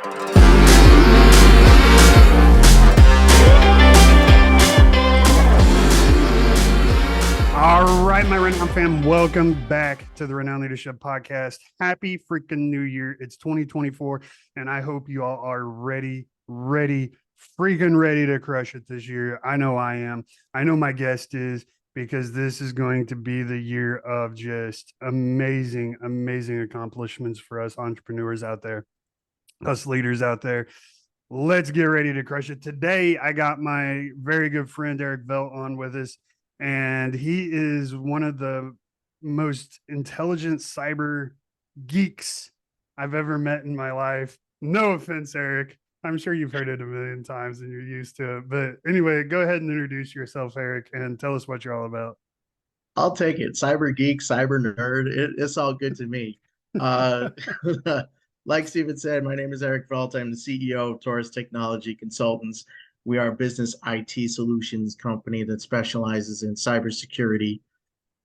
All right, my Renowned fam, welcome back to the Renowned Leadership Podcast. Happy freaking New Year. It's 2024, and I hope you all are ready to crush it this year. I know I am. I know my guest is, because this is going to be the year of just amazing accomplishments for us entrepreneurs out there, us leaders out there. Let's get ready to crush it. Today, I got my very good friend Eric Velt on with us. And he is one of the most intelligent cyber geeks I've ever met in my life. No offense, Eric. I'm sure you've heard it a million times and you're used to it. But anyway, go ahead and introduce yourself, Eric, and tell us what you're all about. I'll take it. Cyber geek, cyber nerd. It's all good to me. Uh, like Steven said, my name is Eric Velt. I'm the CEO of Taurus Technology Consultants. We are a business IT solutions company that specializes in cybersecurity,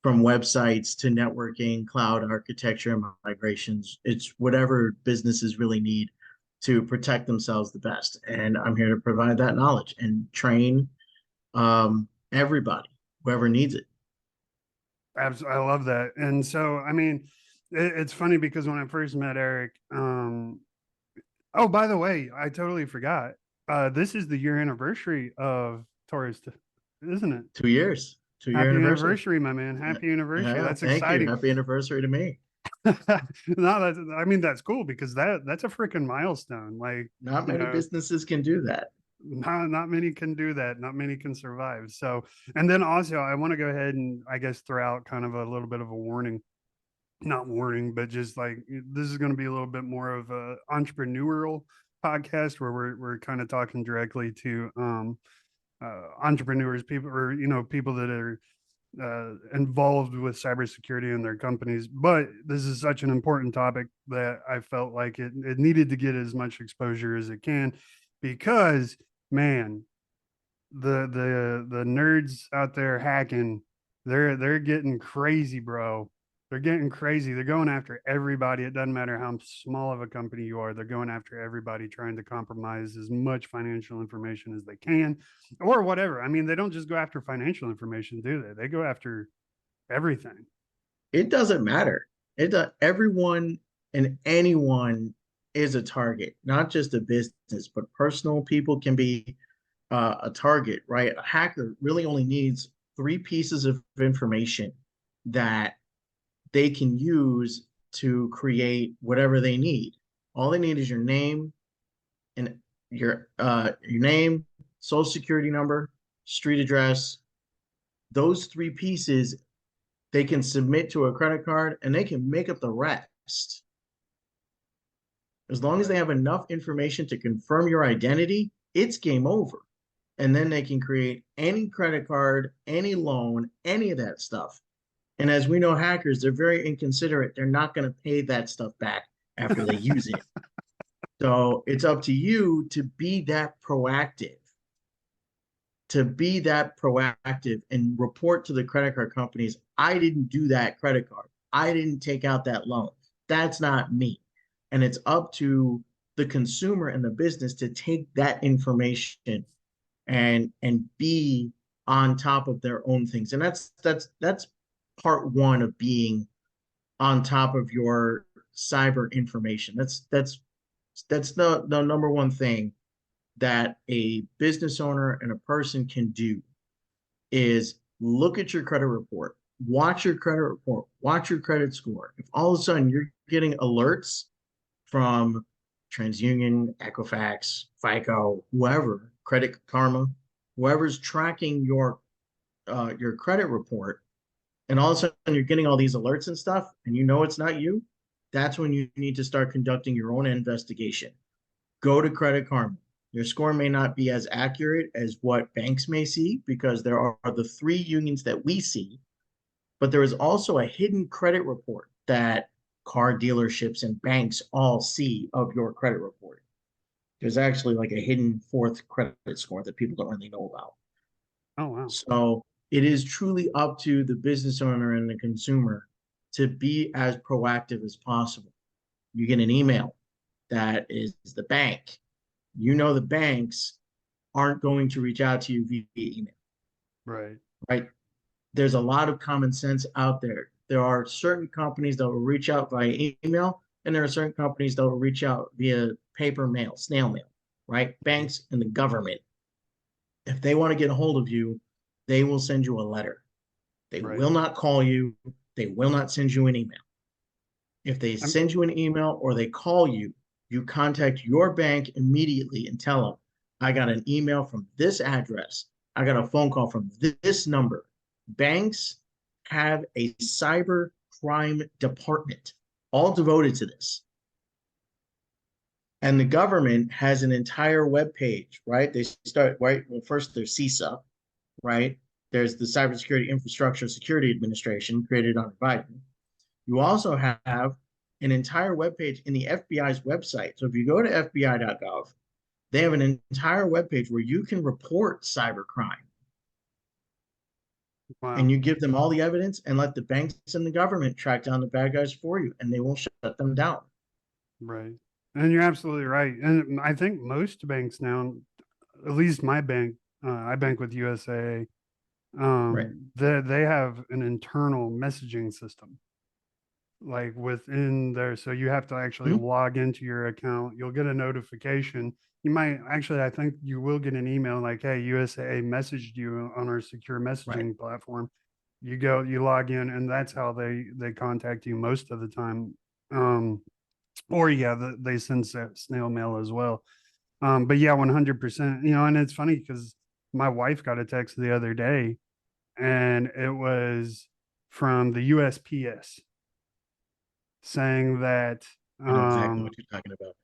from websites to networking, cloud architecture, and migrations. It's whatever businesses really need to protect themselves the best. And I'm here to provide that knowledge and train everybody, whoever needs it. Absolutely, I love that. And so, I mean, it's funny because when I first met Eric, oh, by the way, I totally forgot. This is the year anniversary of Taurus, isn't it? 2 years, 2 year Happy anniversary. anniversary, my man. Happy anniversary. Yeah, That's thank you. exciting. Happy anniversary to me. No, I mean, that's cool because that's a freaking milestone. Like, Not you many know, businesses can do that. not many can do that. Not many can survive. So, and then also, I want to go ahead and I guess throw out kind of a little bit of a warning, not warning, but just like this is going to be a little bit more of a entrepreneurial podcast where we're kind of talking directly to entrepreneurs, people, or people that are involved with cybersecurity in their companies. But this is such an important topic that I felt like it needed to get as much exposure as it can, because man, the nerds out there hacking, they're getting crazy, bro. They're getting crazy. They're going after everybody. It doesn't matter how small of a company you are. They're going after everybody, trying to compromise as much financial information as they can, or whatever. I mean, they don't just go after financial information, do they? They go after everything. It doesn't matter. Everyone and anyone is a target, not just a business, but personal people can be a target, right? A hacker really only needs three pieces of information that they can use to create whatever they need. All they need is your name and your name, social security number, street address. Those three pieces they can submit to a credit card and they can make up the rest. As long as they have enough information to confirm your identity, it's game over. And then they can create any credit card, any loan, any of that stuff. And as we know, hackers, they're very inconsiderate. They're not going to pay that stuff back after they use it. So it's up to you to be that proactive, and report to the credit card companies, I didn't do that credit card. I didn't take out that loan. That's not me. And it's up to the consumer and the business to take that information and be on top of their own things. And that's part one of being on top of your cyber information. That's the number one thing that a business owner and a person can do, is look at your credit report, watch your credit report, watch your credit score. If all of a sudden you're getting alerts from TransUnion, Equifax, FICO, whoever, Credit Karma, whoever's tracking your credit report, and all of a sudden you're getting all these alerts and stuff, and you know it's not you, that's when you need to start conducting your own investigation. Go to Credit Karma. Your score may not be as accurate as what banks may see, because there are the three unions that we see, but there is also a hidden credit report that car dealerships and banks all see of your credit report. There's actually like a hidden fourth credit score that people don't really know about. Oh, wow. So it is truly up to the business owner and the consumer to be as proactive as possible. You get an email, that is the bank. You know the banks aren't going to reach out to you via email, Right. right? There's a lot of common sense out there. There are certain companies that will reach out via email, and there are certain companies that will reach out via paper mail, snail mail, right? Banks and the government, if they want to get a hold of you, they will send you a letter. They Right. will not call you. They will not send you an email. If they I'm, send you an email or they call you, you contact your bank immediately and tell them, I got an email from this address. I got a phone call from this number. Banks have a cyber crime department all devoted to this. And the government has an entire web page, right? They start, right? Well, first there's CISA, right? There's the Cybersecurity Infrastructure Security Administration created under Biden. You also have an entire webpage in the FBI's website. So if you go to FBI.gov, they have an entire webpage where you can report cybercrime and wow. you give them all the evidence and let the banks and the government track down the bad guys for you and they will shut them down. Right. And you're absolutely right. And I think most banks now, at least my bank, I bank with USA, Right. they have an internal messaging system like within there. So you have to actually Mhm. log into your account. You'll get a notification. You might actually, I think you will get an email like, hey, USA messaged you on our secure Right. messaging platform. You go, you log in, and that's how they contact you most of the time. Or yeah, they send snail mail as well. But yeah, 100%. And it's funny because my wife got a text the other day, and it was from the USPS saying that I know exactly um, what you're talking about.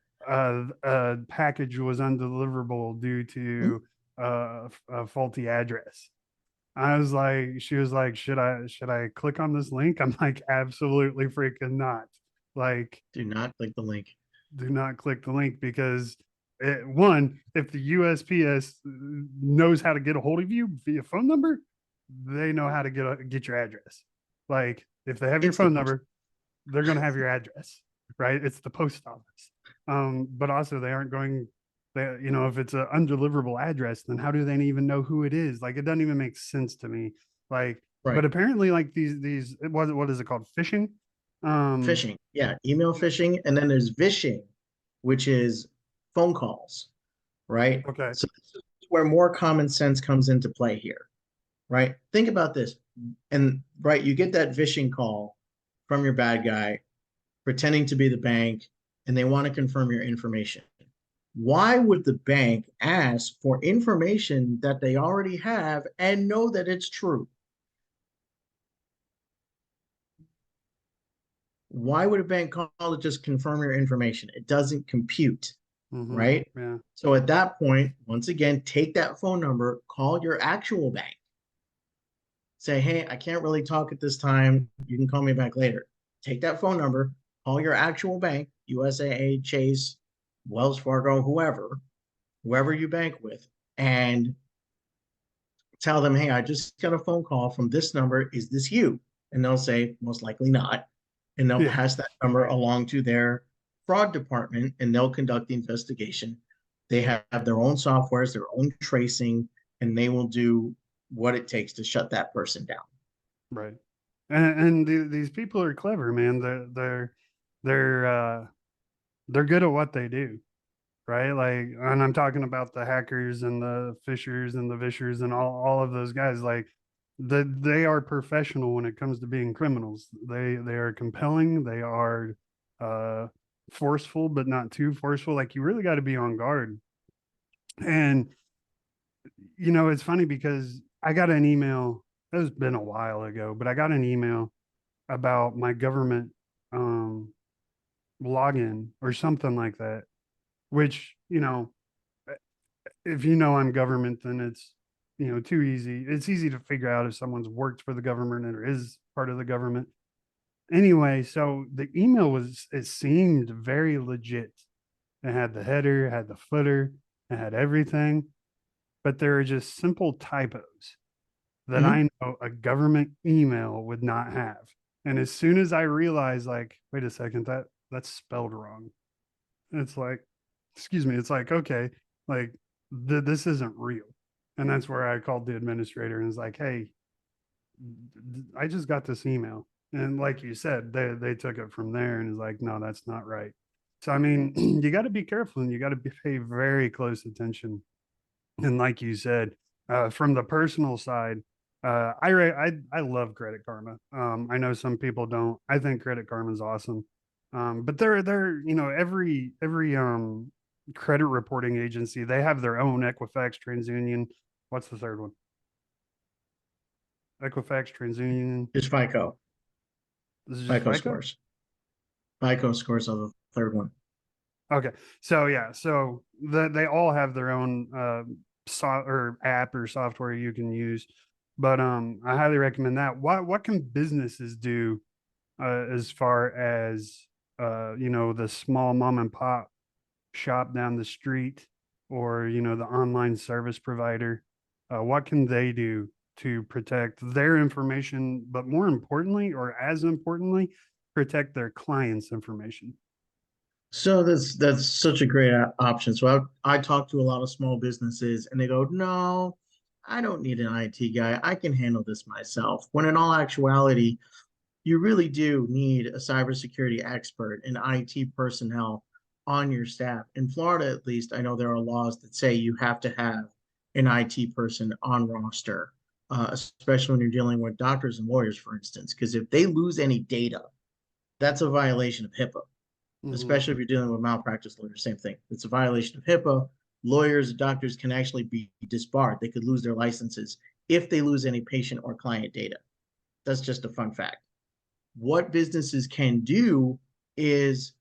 a package was undeliverable due Mhm. to a faulty address. I was like, she was like, should I click on this link? I'm like, absolutely freaking not. Like, Do not click the link. do not click the link because one, if the USPS knows how to get a hold of you via phone number, they know how to get your address. Like, if they have your It's the phone post. number, they're going to have your address, right? It's the post office. But also they aren't going, if it's an undeliverable address, then how do they even know who it is? Like, it doesn't even make sense to me. Like, Right. but apparently, like these, what is it called? Phishing. Um, Phishing. Yeah. Email phishing. And then there's vishing, which is phone calls, right? okay. So this is where more common sense comes into play here, right? Think about this. And right, you get that phishing call from your bad guy pretending to be the bank and they want to confirm your information. Why would the bank ask for information that they already have and know that it's true? Why would a bank call to just confirm your information? It doesn't compute, Mm-hmm. right? Yeah. So at that point, once again, take that phone number, call your actual bank, say, hey, I can't really talk at this time. You can call me back later. Take that phone number, call your actual bank, USAA, Chase, Wells Fargo, whoever you bank with, and tell them, hey, I just got a phone call from this number. Is this you? And they'll say, most likely not. And they'll Yeah. pass that number along to their fraud department and they'll conduct the investigation. They have their own softwares, their own tracing, and they will do what it takes to shut that person down. Right. And these people are clever, man. They're they're good at what they do, right? Like, and I'm talking about the hackers and the fishers and the vishers and all of those guys. Like, they are professional when it comes to being criminals. They are compelling. They are uh forceful, but not too forceful. Like, you really got to be on guard. And it's funny because I got an email. It's been a while ago, but I got an email about my government um login or something like that, which, if I'm government, then it's, too easy. It's easy to figure out if someone's worked for the government or is part of the government. Anyway, so the email it seemed very legit. It had the header, it had the footer, it had everything, but there are just simple typos that Mhm. I know a government email would not have. And as soon as I realized, like, wait a second, that's spelled wrong. It's like, excuse me, it's like, okay, like this isn't real. And that's where I called the administrator and was like, hey, I just got this email. And like you said, they took it from there and is like, no, that's not right. So I mean, you got to be careful and you got to pay very close attention. And like you said, from the personal side, I love Credit Karma. I know some people don't. I think Credit Karma is awesome. But they're every credit reporting agency, they have their own Equifax, TransUnion. What's the third one? Equifax, TransUnion. Just FICO, This is just FICO FICO. scores. FICO scores are the third one. Okay, so yeah, so they all have their own or app or software you can use, but I highly recommend that. What can businesses do as far as the small mom and pop shop down the street, or the online service provider? What can they do to protect their information, but more importantly, or as importantly, protect their clients' information? So that's such a great option. So I talk to a lot of small businesses and they go, no, I don't need an IT guy. I can handle this myself. When in all actuality, you really do need a cybersecurity expert and IT personnel on your staff. In Florida, at least, I know there are laws that say you have to have an IT person on roster, especially when you're dealing with doctors and lawyers, for instance, because if they lose any data, that's a violation of HIPAA, Hmm. especially if you're dealing with malpractice lawyers, same thing. It's a violation of HIPAA. Lawyers, doctors can actually be disbarred. They could lose their licenses if they lose any patient or client data. That's just a fun fact. What businesses can do is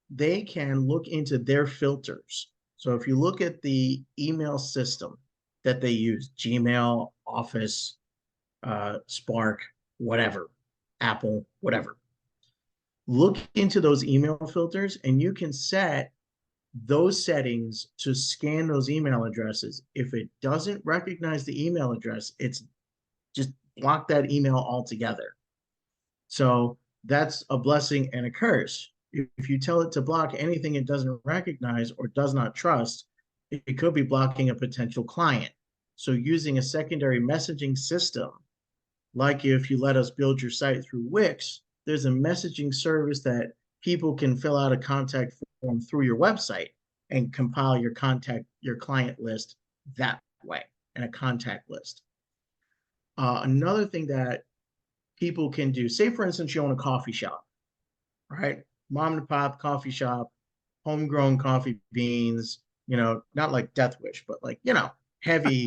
they can look into their filters. So if you look at the email system that they use, Gmail, Office, Spark, whatever, Apple, whatever, look into those email filters and you can set those settings to scan those email addresses. If it doesn't recognize the email address, it's just block that email altogether. So that's a blessing and a curse. If you tell it to block anything it doesn't recognize or does not trust, it could be blocking a potential client. So using a secondary messaging system, like if you let us build your site through Wix, there's a messaging service that people can fill out a contact form through your website and compile your client list that way, and a contact list. Another thing that people can do, say for instance, you own a coffee shop, right? Mom and pop coffee shop, homegrown coffee beans, not like Death Wish, but like, heavy,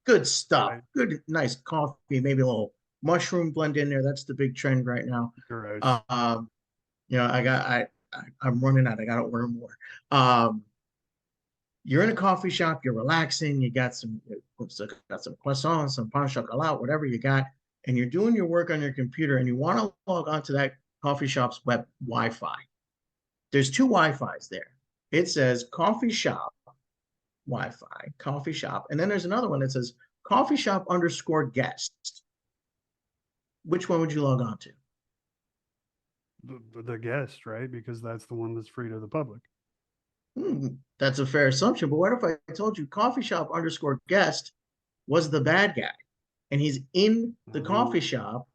good stuff, Right. good, nice coffee, maybe a little mushroom blend in there. That's the big trend right now. Gross. I'm running out. I got to order more. Um, you're in a coffee shop, you're relaxing, you got some croissants, some pain chocolat, whatever you got, and you're doing your work on your computer and you want to log on to that coffee shop's web Wi-Fi. There's two Wi-Fi's there. It says coffee shop Wi-Fi, coffee shop, and then there's another one that says coffee shop underscore guest. Which one would you log on to? The guest, right? Because that's the one that's free to the public. That's a fair assumption, but what if I told you coffee shop underscore guest was the bad guy and he's in the coffee Oh, shop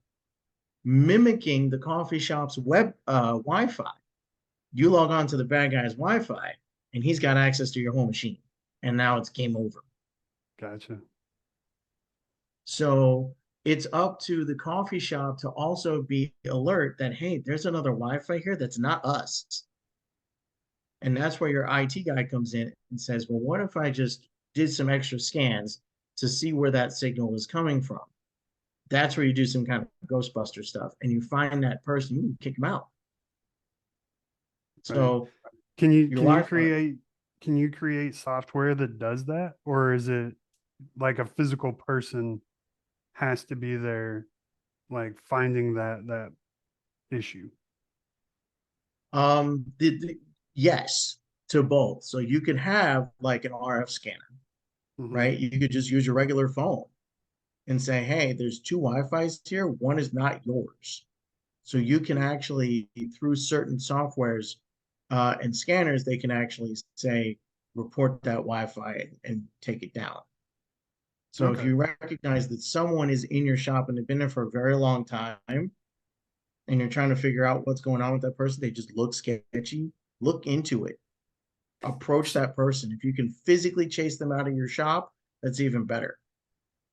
mimicking the coffee shop's web Wi-Fi? You log on to the bad guy's Wi-Fi and he's got access to your whole machine, and now it's game over. gotcha. So it's up to the coffee shop to also be alert that, hey, there's another Wi-Fi here that's not us. And that's where your IT guy comes in and says, well, what if I just did some extra scans to see where that signal is coming from? That's where you do some kind of Ghostbuster stuff and you find that person, you can kick them out. Right. So Can you your can you Wi-Fi, create can you create software that does that, or is it like a physical person has to be there, like finding that issue? yes, to both. So you could have like an RF scanner, Hmm. right? You could just use your regular phone and say, hey, there's two Wi-Fi's here. One is not yours. So you can actually, through certain softwares, and scanners, they can actually say, report that Wi-Fi and take it down. So if Okay. you recognize that someone is in your shop and they've been there for a very long time, and you're trying to figure out what's going on with that person, they just look sketchy, look into it. Approach that person. If you can physically chase them out of your shop, that's even better.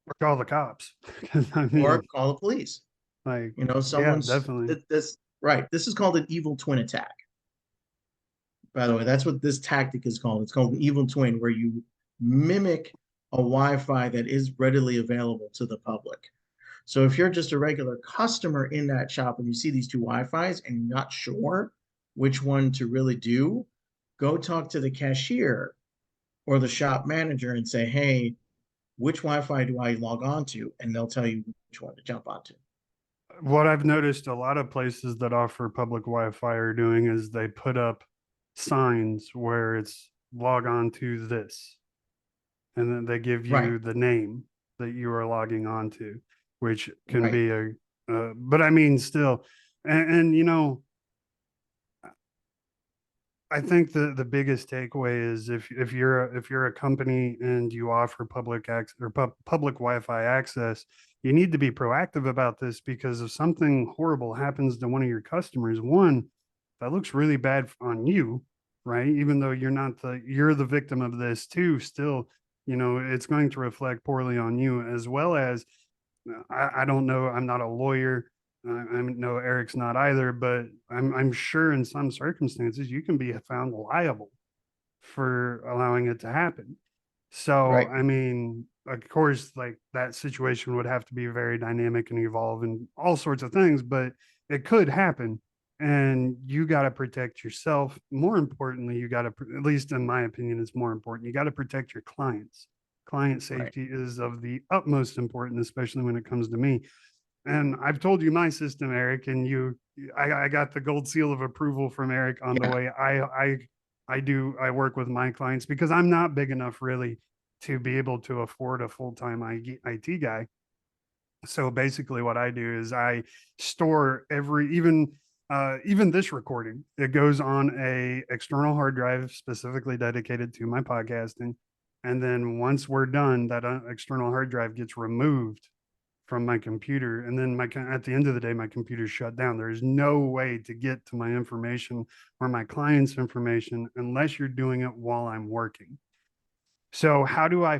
Or call the cops. 'Cause, I Or mean, call the police. like, You know, yeah, someone's definitely. this right. This is called an evil twin attack. By the way, that's what this tactic is called. It's called an evil twin, where you mimic a Wi-Fi that is readily available to the public. So if you're just a regular customer in that shop and you see these two Wi-Fis and you're not sure which one to really do, go talk to the cashier or the shop manager and say, hey, which Wi-Fi do I log on to? And they'll tell you which one to jump onto. What I've noticed a lot of places that offer public Wi-Fi are doing is they put up signs where it's log on to this, and then they give Right, you the name that you are logging on to, which can right, be but I mean, still, and you know, I think the biggest takeaway is if you're a company and you offer public access or public Wi-Fi access, you need to be proactive about this, because if something horrible happens to one of your customers, one, that looks really bad on you, right? Even though you're the victim of this too, still, you know, it's going to reflect poorly on you, as well as I don't know. I'm not a lawyer. I know Eric's not either, but I'm sure in some circumstances you can be found liable for allowing it to happen. So, right. I mean, of course, like that situation would have to be very dynamic and evolve and all sorts of things, but it could happen. And you got to protect yourself. More importantly, you got to, at least in my opinion, it's more important. You got to protect your clients. Client Right. safety is of the utmost importance, especially when it comes to me. And I've told you my system, Eric, and I got the gold seal of approval from Eric on the Yeah. way I work with my clients, because I'm not big enough really to be able to afford a full-time IT guy. So basically what I do is I store even this recording, it goes on a external hard drive specifically dedicated to my podcasting. And then once we're done, that external hard drive gets removed from my computer, and then at the end of the day my computer's shut down. There's no way to get to my information or my client's information unless you're doing it while I'm working. So how do I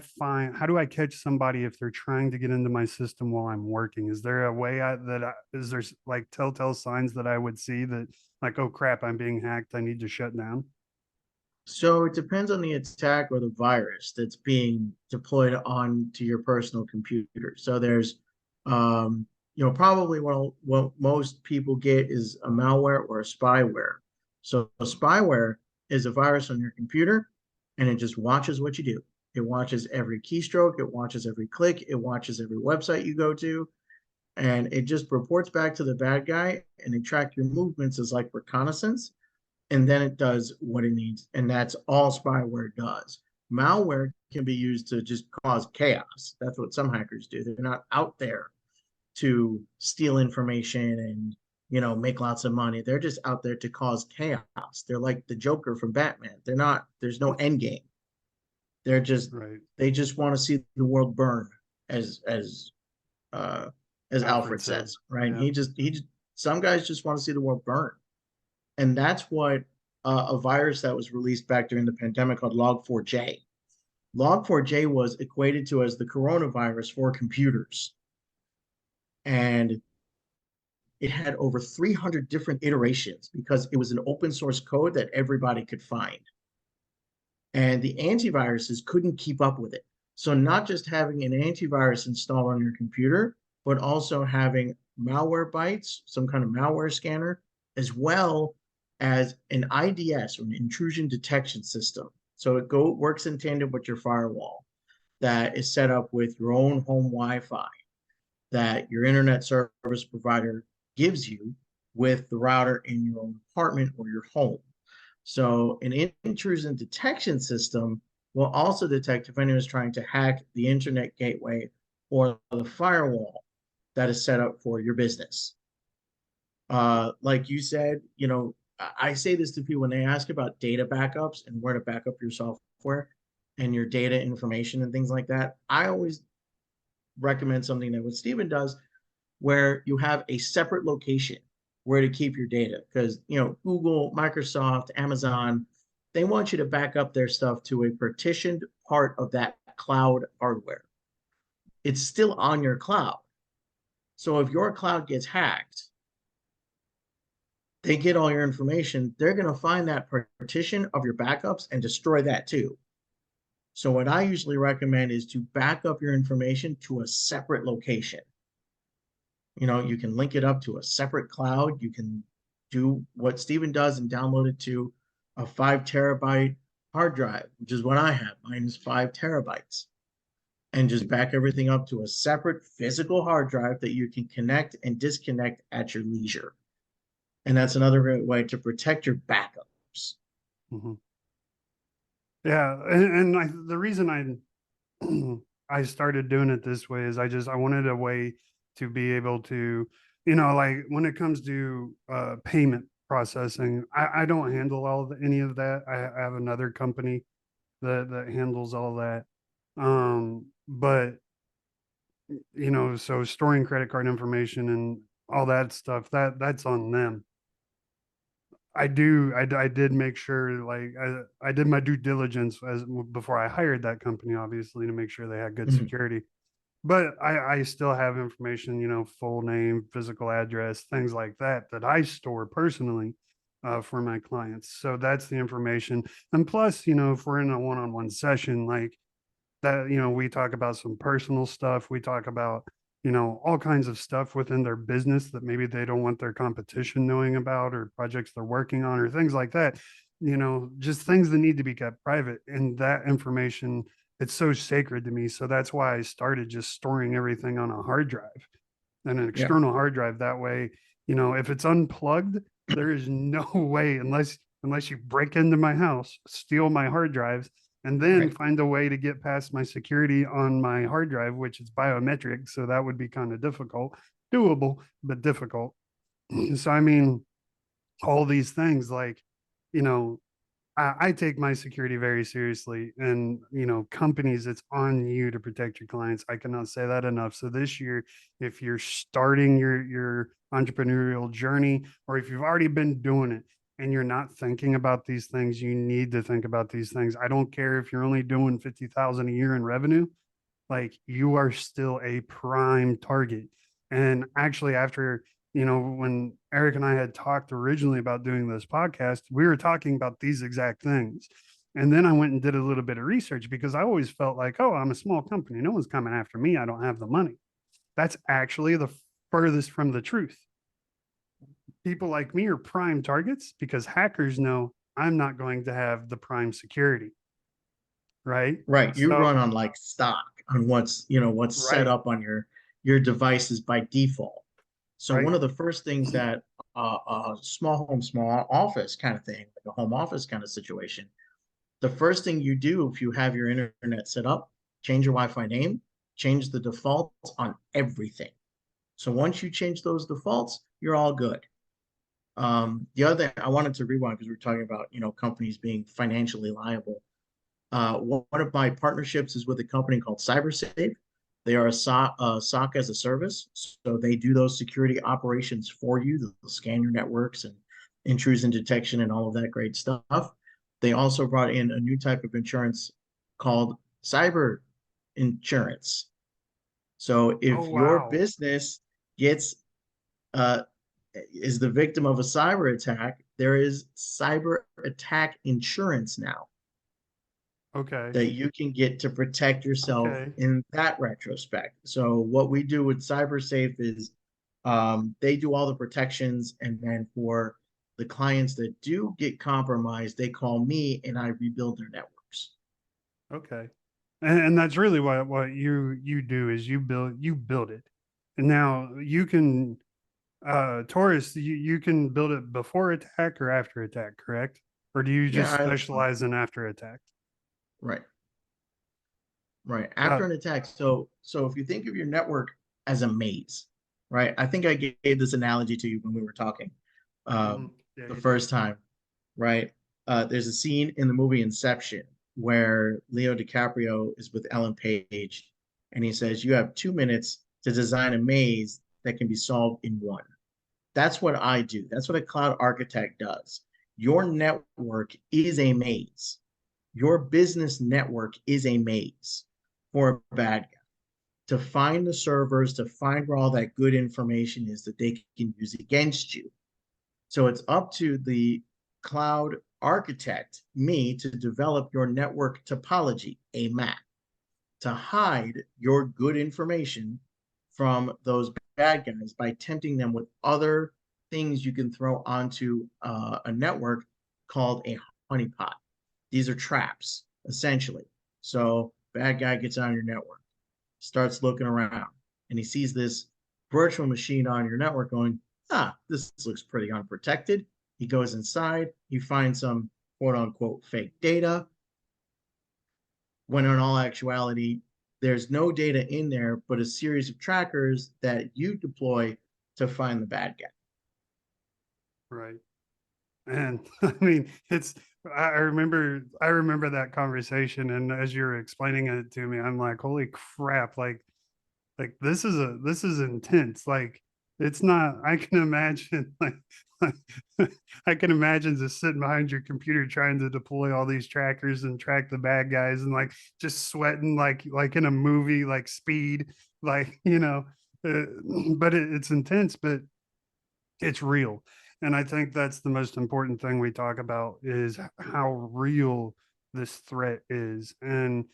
catch somebody if they're trying to get into my system while I'm working? Is there a way is there like telltale signs that I would see that, like, oh crap, I'm being hacked, I need to shut down? So it depends on the attack or the virus that's being deployed onto your personal computer. So there's, probably what most people get is a malware or a spyware. So a spyware is a virus on your computer, and it just watches what you do. It watches every keystroke, it watches every click, it watches every website you go to, and it just reports back to the bad guy, and it tracks your movements as like reconnaissance, and then it does what it needs. And that's all spyware does. Malware can be used to just cause chaos. That's what some hackers do. They're not out there to steal information and make lots of money. They're just out there to cause chaos. They're like the Joker from Batman. They're not, there's no end game. They're just Right. they just want to see the world burn, as uh as Alfred Alfred said. says, right? Yeah. He just some guys just want to see the world burn. And that's what a virus that was released back during the pandemic called Log4j. Log4j was equated to as the coronavirus for computers. And it had over 300 different iterations because it was an open source code that everybody could find. And the antiviruses couldn't keep up with it. So, not just having an antivirus installed on your computer, but also having Malwarebytes, some kind of malware scanner, as well as an IDS or an intrusion detection system. So it works in tandem with your firewall that is set up with your own home Wi-Fi that your internet service provider gives you with the router in your own apartment or your home. So an intrusion detection system will also detect if anyone is trying to hack the internet gateway or the firewall that is set up for your business. Like you said, I say this to people when they ask about data backups and where to back up your software and your data information and things like that. I always recommend something that what Steven does, where you have a separate location where to keep your data. Because, Google, Microsoft, Amazon, they want you to back up their stuff to a partitioned part of that cloud hardware. It's still on your cloud. So if your cloud gets hacked, they get all your information, they're going to find that partition of your backups and destroy that too. So what I usually recommend is to back up your information to a separate location. You can link it up to a separate cloud. You can do what Steven does and download it to a 5 terabyte hard drive, which is what I have. Mine is 5 terabytes. And just back everything up to a separate physical hard drive that you can connect and disconnect at your leisure. And that's another great way to protect your backups. Mm-hmm. Yeah, and the reason I started doing it this way is I wanted a way to be able to, like when it comes to payment processing, I don't handle any of that. I have another company that handles all that. But so storing credit card information and all that stuff, that's on them. I did make sure, like I did my due diligence before I hired that company, obviously, to make sure they had good Mhm. security. But I still have information, full name, physical address, things like that I store personally for my clients. So that's the information. And plus, if we're in a one-on-one session, like that, we talk about some personal stuff. We talk about, all kinds of stuff within their business that maybe they don't want their competition knowing about, or projects they're working on, or things like that, just things that need to be kept private. And that information, it's so sacred to me. So that's why I started just storing everything on a hard drive and an Yeah, external hard drive. That way, if it's unplugged, there is no way, unless you break into my house, steal my hard drives, and then right. find a way to get past my security on my hard drive, which is biometric. So that would be kind of difficult, doable, but difficult. So, I mean, all these things, like, you know, I take my security very seriously, and companies, it's on you to protect your clients. I cannot say that enough. So this year, if you're starting your entrepreneurial journey, or if you've already been doing it and you're not thinking about these things, you need to think about these things. I don't care if you're only doing 50,000 a year in revenue, like you are still a prime target. And actually, after, when Eric and I had talked originally about doing this podcast, we were talking about these exact things. And then I went and did a little bit of research, because I always felt like, oh, I'm a small company. No one's coming after me. I don't have the money. That's actually the furthest from the truth. People like me are prime targets because hackers know I'm not going to have the prime security. Right. Right. You So, run on like stock on what's set right. up on your devices by default. So Right. one of the first things that a small home, small office kind of thing, like a home office kind of situation, the first thing you do if you have your internet set up, change your Wi-Fi name, change the defaults on everything. So once you change those defaults, you're all good. The other thing I wanted to rewind because we are talking about, companies being financially liable. One of my partnerships is with a company called CyberSafe. They are a SOC as a service. So they do those security operations for you. They'll scan your networks and intrusion detection and all of that great stuff. They also brought in a new type of insurance called cyber insurance. So Oh, if your wow. business gets uh, is the victim of a cyber attack, there is cyber attack insurance now Okay. that you can get to protect yourself Okay. in that retrospect. So what we do with CyberSafe is they do all the protections, and then for the clients that do get compromised, they call me and I rebuild their networks. Okay. And that's really what you do, is you build it. And now you can, Taurus, you can build it before attack or after attack, correct? Or do you Yeah, just specialize in after attack? right, right. Uh, After an attack, so if you think of your network as a maze, right? I think I gave this analogy to you when we were talking. mhm. Um, Yeah, the he did. first time, right? There's a scene in the movie Inception where Leo DiCaprio is with Ellen Page, and he says, "You have 2 minutes to design a maze that can be solved in one." That's what I do. That's what a cloud architect does. Your network is a maze. Your business network is a maze for a bad guy to find the servers, to find where all that good information is that they can use against you. So it's up to the cloud architect, me, to develop your network topology, a map, to hide your good information from those bad guys by tempting them with other things you can throw onto a network called a honeypot. These are traps, essentially. So bad guy gets on your network, starts looking around, and he sees this virtual machine on your network going, this looks pretty unprotected. He goes inside, he finds some quote unquote fake data, when in all actuality, there's no data in there, but a series of trackers that you deploy to find the bad guy. Right. And I mean, I remember that conversation, and as you're explaining it to me, I'm like, holy crap, like this is intense. Like it's not, I can imagine like I can imagine just sitting behind your computer trying to deploy all these trackers and track the bad guys and like just sweating like in a movie, like Speed, like uh, but it's intense, but it's real. And I think that's the most important thing we talk about is how real this threat is. And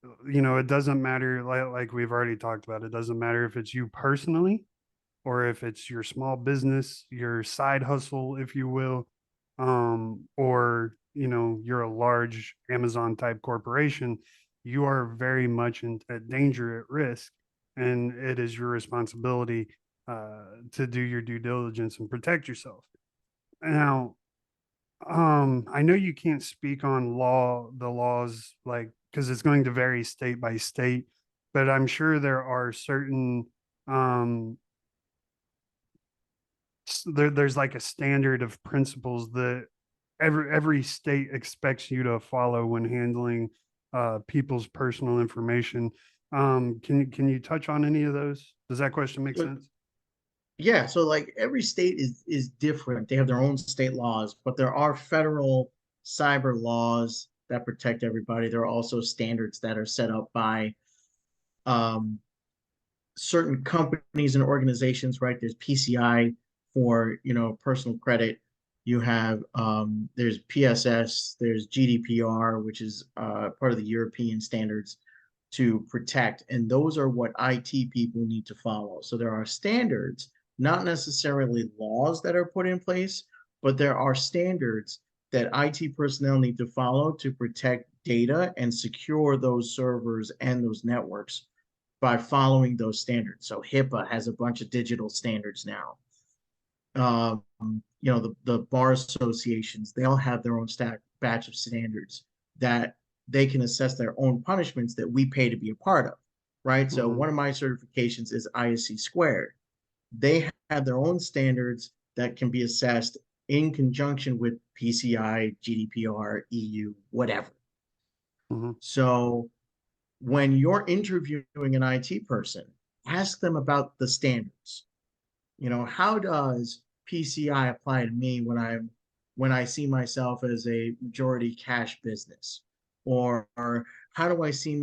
it doesn't matter, like we've already talked about, it doesn't matter if it's you personally or if it's your small business, your side hustle, if you will, or you're a large Amazon type corporation. You are very much in at danger, at risk, and it is your responsibility to do your due diligence and protect yourself. Now, I know you can't speak on the laws, like, because it's going to vary state by state, but I'm sure there are certain um there's like a standard of principles that every state expects you to follow when handling people's personal information. Can you touch on any of those? Does that question make So, sense? yeah, so like every state is different. They have their own state laws, but there are federal cyber laws that protect everybody. There are also standards that are set up by um, certain companies and organizations, right? There's PCI for, personal credit. You have there's PSS, there's GDPR, which is part of the European standards to protect, and those are what IT people need to follow. So there are standards, not necessarily laws that are put in place, but there are standards that IT personnel need to follow to protect data and secure those servers and those networks by following those standards. So HIPAA has a bunch of digital standards now. Um, the bar associations, they all have their own batch of standards that they can assess their own punishments that we pay to be a part of, right? So Mm-hmm. one of my certifications is ISC squared. They have their own standards that can be assessed in conjunction with PCI, GDPR, EU, whatever. Mm-hmm. So when you're interviewing an IT person, ask them about the standards. How does PCI apply to me when I see myself as a majority cash business? Or how do I see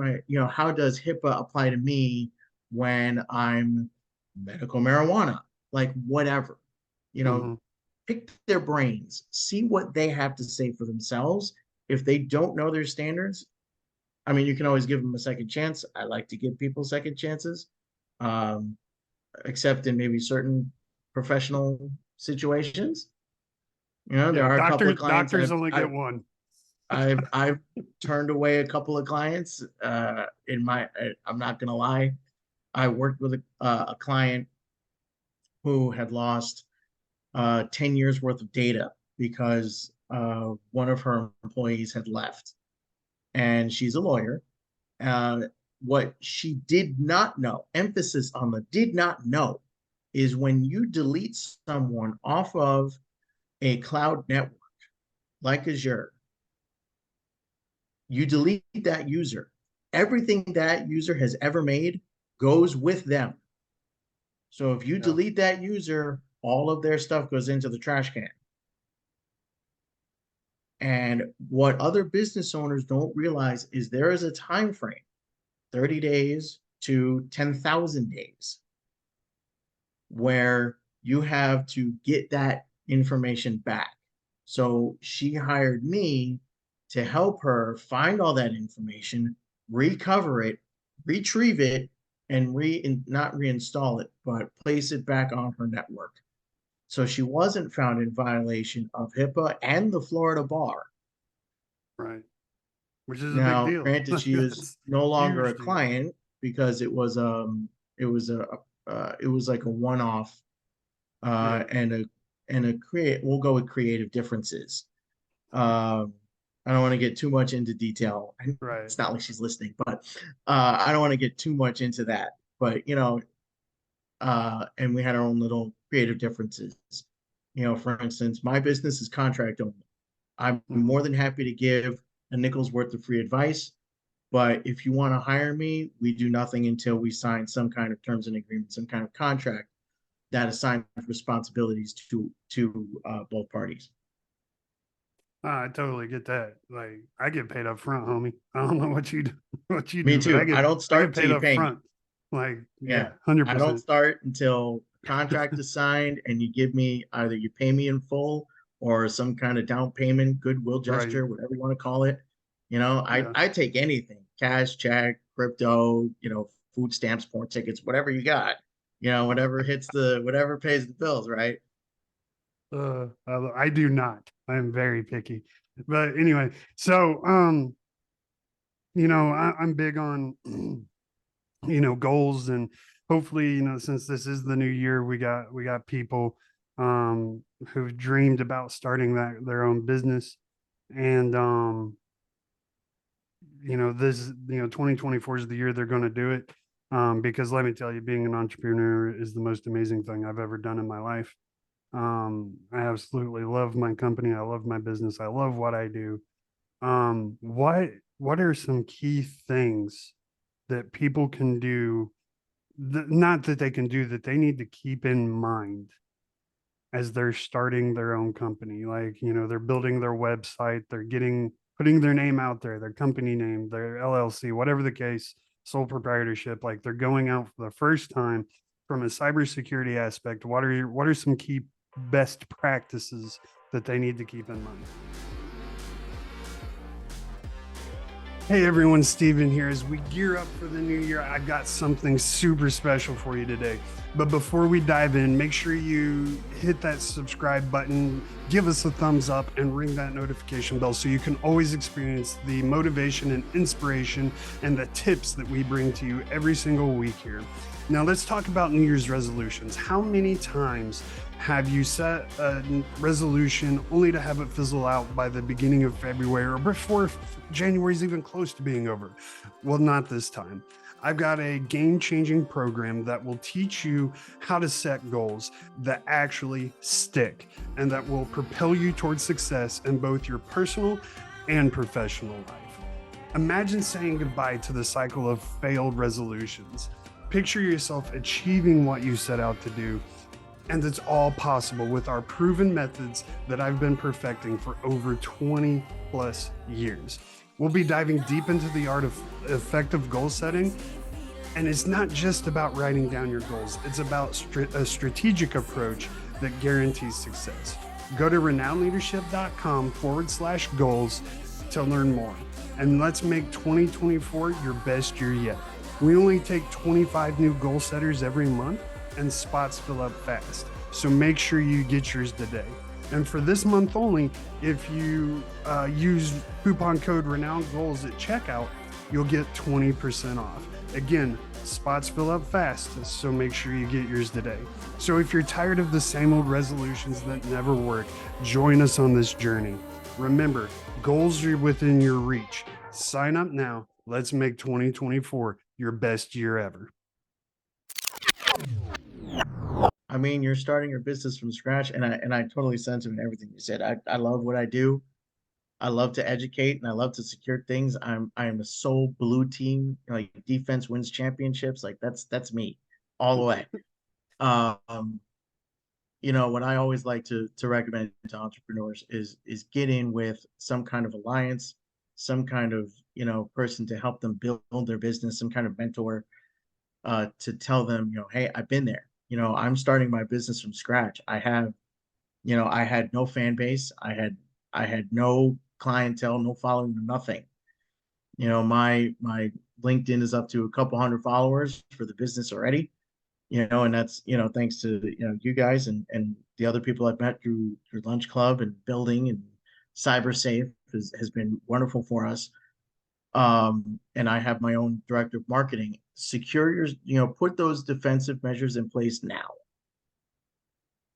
how does HIPAA apply to me when I'm medical marijuana? Like whatever, you know, Mm-hmm. pick their brains, see what they have to say for themselves. If they don't know their standards, I mean, you can always give them a second chance. I like to give people second chances, um, except in maybe certain professional situations. There Yeah, are a couple of clients doctors only get one. I've turned away a couple of clients. I'm not gonna lie, I worked with a client who had lost 10 years worth of data because one of her employees had left, and she's a lawyer. Uh, what she did not know, emphasis on the did not know, is when you delete someone off of a cloud network like Azure, you delete that user. Everything that user has ever made goes with them. So if you Yeah. delete that user, all of their stuff goes into the trash can. And what other business owners don't realize is there is a time frame, 30 days to 10,000 days, where you have to get that information back. So she hired me to help her find all that information, recover it, retrieve it, and not reinstall it, but place it back on her network. So she wasn't found in violation of HIPAA and the Florida bar. Right. Which is a big Now, deal. granted, she is That's no longer a huge deal. client because it was a it was like a one-off Yeah. and a create we'll go with creative differences. Um, I don't want to get too much into detail. Right. It's not like she's listening, but I don't want to get too much into that. But and we had our own little creative differences. For instance, my business is contract only. I'm Mhm. more than happy to give a nickel's worth of free advice. But if you want to hire me, we do nothing until we sign some kind of terms and agreement, some kind of contract that assigns responsibilities to both parties. I totally get that. Like I get paid up front, homie. I don't know what you do, what you Me do, but too. I don't I start get until paid you up pay me. front. Like, Yeah. yeah, I don't 100%. start until a contract is signed and you give me either you pay me in full or some kind of down payment, goodwill Right. gesture, whatever you want to call it. I Yeah. I take anything, cash, check, crypto, food stamps, porn tickets, whatever you got, whatever pays the bills, right? I do not. I'm very picky. But anyway, so I'm big on goals, and hopefully, since this is the new year, we got people who've dreamed about starting their own business. And this 2024 is the year they're going to do it. Because let me tell you, being an entrepreneur is the most amazing thing I've ever done in my life. I absolutely love my company. I love my business. I love what I do. What are some key things that people can do, not that they can do, that they need to keep in mind as they're starting their own company? Like, they're building their website, putting their name out there, their company name, their LLC, whatever the case, sole proprietorship, like they're going out for the first time. From a cybersecurity aspect, what are some key best practices that they need to keep in mind? Hey everyone, Steven here. As we gear up for the new year, I've got something super special for you today. But before we dive in, make sure you hit that subscribe button, give us a thumbs up, and ring that notification bell so you can always experience the motivation and inspiration and the tips that we bring to you every single week here. Now, let's talk about New Year's resolutions. How many times have you set a resolution only to have it fizzle out by the beginning of February or before January is even close to being over? Well, not this time. I've got a game-changing program that will teach you how to set goals that actually stick and that will propel you towards success in both your personal and professional life. Imagine saying goodbye to the cycle of failed resolutions. Picture yourself achieving what you set out to do, and it's all possible with our proven methods that I've been perfecting for over 20 plus years. We'll be diving deep into the art of effective goal setting. And it's not just about writing down your goals, it's about a strategic approach that guarantees success. Go to renownleadership.com/goals to learn more. And let's make 2024 your best year yet. We only take 25 new goal setters every month, and spots fill up fast. So make sure you get yours today. And for this month only, if you use coupon code Renowned Goals at checkout, you'll get 20% off. Again, spots fill up fast, so make sure you get yours today. So if you're tired of the same old resolutions that never work, join us on this journey. Remember, goals are within your reach. Sign up now. Let's make 2024 your best year ever. I mean, you're starting your business from scratch, and I totally sense it in everything you said. I love what I do. I love to educate and I love to secure things. I am a sole blue team, like defense wins championships. Like that's me all the way. Um, what I always like to recommend to entrepreneurs is get in with some kind of alliance, some kind of person to help them build their business, some kind of mentor to tell them, hey, I've been there. I'm starting my business from scratch. I had no fan base. I had no clientele, no following, nothing. My LinkedIn is up to a couple hundred followers for the business already. And that's thanks to you guys and the other people I've met through Lunch Club and building and CyberSafe has been wonderful for us. And I have my own director of marketing. Secure put those defensive measures in place now.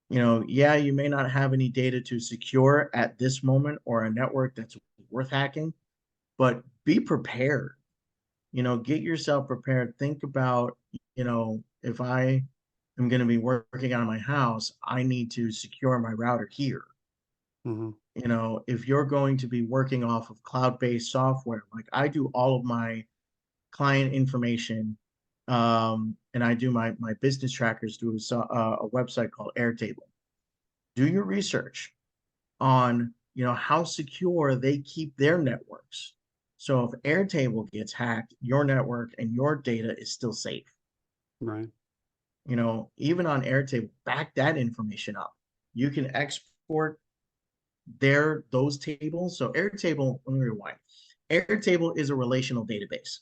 Yeah, you may not have any data to secure at this moment or a network that's worth hacking, but be prepared. Get yourself prepared. Think about, if I am going to be working on my house, I need to secure my router here. Mhm. If you're going to be working off of cloud-based software, like I do all of my client information, and I do my business trackers through a website called Airtable. Do your research on how secure they keep their networks. So if Airtable gets hacked, your network and your data is still safe. Right. Even on Airtable, back that information up. You can export those tables. So Airtable, let me rewind. Airtable is a relational database.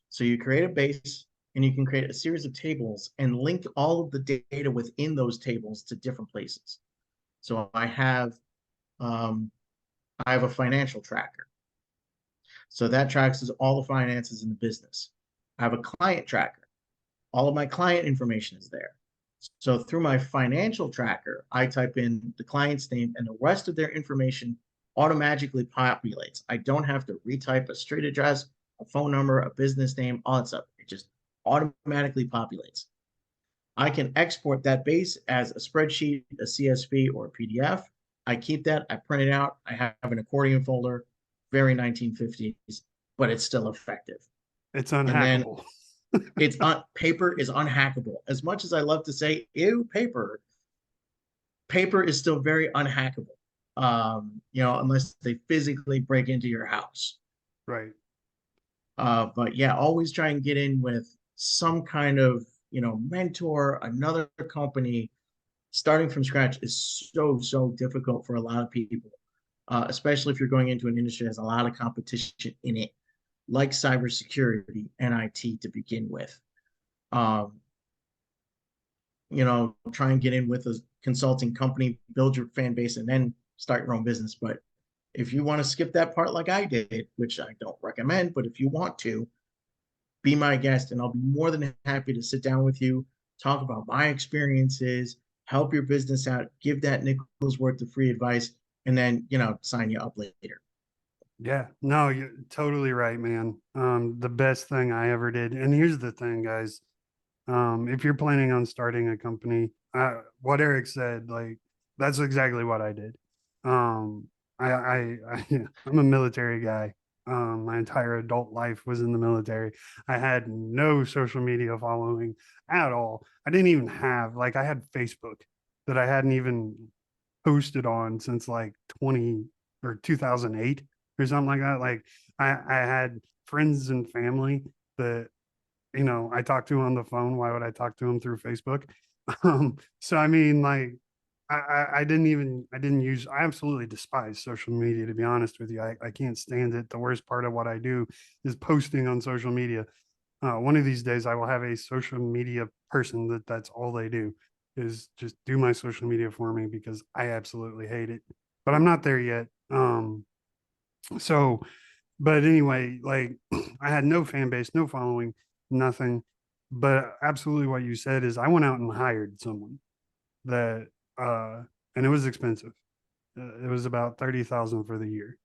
So you create a base and you can create a series of tables and link all of the data within those tables to different places. So I have a financial tracker. So that tracks all the finances in the business. I have a client tracker. All of my client information is there. So through my financial tracker, I type in the client's name and the rest of their information automatically populates. I don't have to retype a street address, a phone number, a business name, all that stuff. It just automatically populates. I can export that base as a spreadsheet, a CSV, or a PDF. I keep that, I print it out, I have an accordion folder, very 1950s, but it's still effective. It's And then unhackable. paper is unhackable. As much as I love to say, ew, paper is still very unhackable. Unless they physically break into your house. Right. But yeah, always try and get in with some kind of, mentor, another company. Starting from scratch is so difficult for a lot of people, especially if you're going into an industry that has a lot of competition in it, like cybersecurity and IT to begin with. Um, try and get in with a consulting company, build your fan base, and then start your own business. But if you want to skip that part like I did, which I don't recommend, but if you want to, be my guest and I'll be more than happy to sit down with you, talk about my experiences, help your business out, give that nickel's worth of free advice, and then, sign you up later. Yeah. No, you're totally right, man. The best thing I ever did. And here's the thing, guys. If you're planning on starting a company, what Eric said, like that's exactly what I did. I'm a military guy. My entire adult life was in the military. I had no social media following at all. I didn't even have like I had Facebook that I hadn't even posted on since like 20 or 2008 or something like that. Like I had friends and family that I talk to on the phone. Why would I talk to them through Facebook? So I mean, like, I didn't use, I absolutely despise social media, to be honest with you. I can't stand it. The worst part of what I do is posting on social media. One of these days I will have a social media person that's all they do is just do my social media for me because I absolutely hate it, but I'm not there yet. So but anyway, like I had no fan base, no following, nothing. But absolutely what you said is I went out and hired someone that and it was expensive. It was about 30,000 for the year.